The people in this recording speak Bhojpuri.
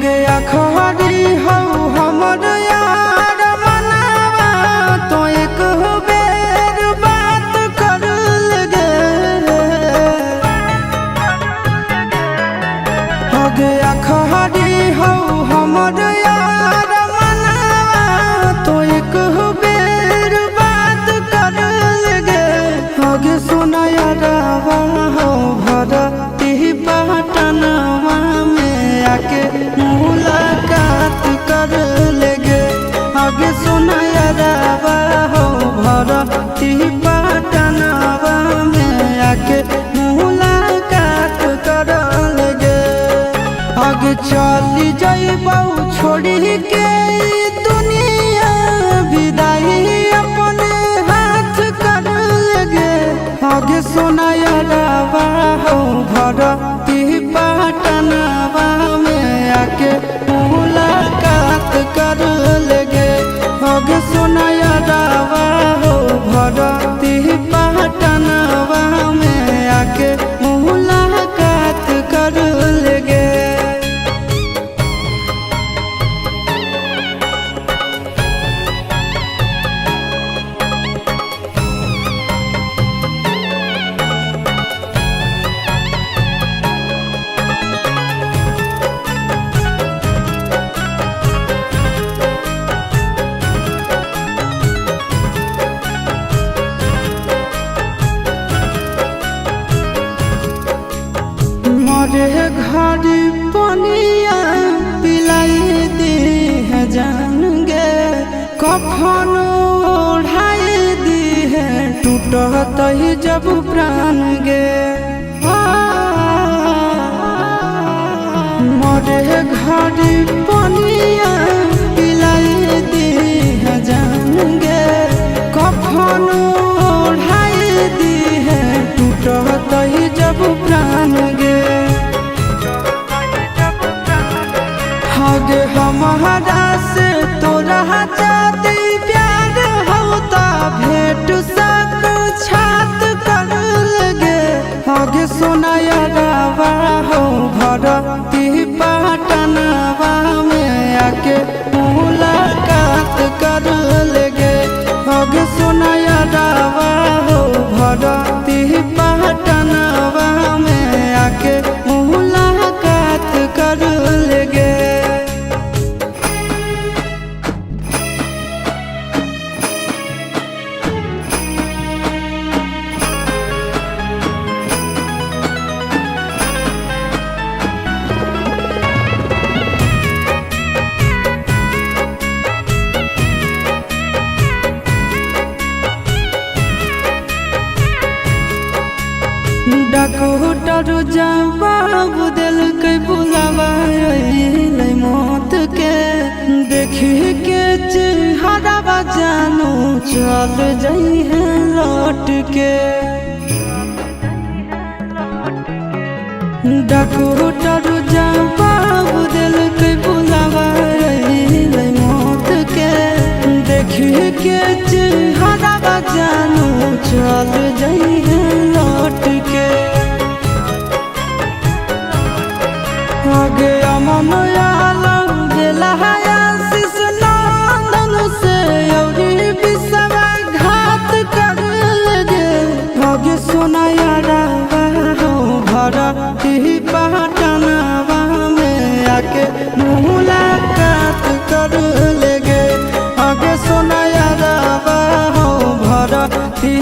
हगे अखबारी हो हमर यार मनावा तो एक बेर बात कर लगे। हगे अखबारी हो हमर यार मनावा तो एक बेर बात कर लगे। हगे सुना यारवा हो भरती पटनवा में आके मुलाकात कर लेगे। आगे सुना यारवा हो भरती पटनवा में आके मुलाकात कर लेगे। आगे चली जाइबौ छोड़ी के दुनिया विदाई अपने हाथ कर लेगे। आगे सुना यारवा हो भरती पटनवा में आके मुलाकात कर लेगे। आगे सुना यारवा हो भरती पटनवा में आके मुलाकात कर लेगे। मरे घर पनिया पिलाई दी है जान गे। कफन ओढ़ाई दी है टूटत ही जब प्राण गे। मरे घर पनिया पिलाई दी है जान गे। कफन ओढ़ाई दी है टूटत ही जब प्राण गे। हगे हमारा से तोरा जाती प्यार होता भेंट साक्षात कर लगे। हगे सोना यारवा हो भरती पटनवा में आके मुलाकात कर लेगे। हगे सोना यारवा हो भरती पटनवा में आके मुलाकात कर लेगे। डॉक्टर जवाब दिल के बुलावा मौत के। देखी के चेहरा जानू चल जाई है लौट के। डॉक्टर जवाब दिल के बुलावा मौत के। देखी के चेहरा जानू चल जाई है लौट के। आगे अमन आलम दिला आशीष नंदन से औरी विश्वासघात कर लगे। आगे सोना यारवा हो भरती पटनवा में आके मुलाकात कर लेगे। आगे सोना यारवा हो भरती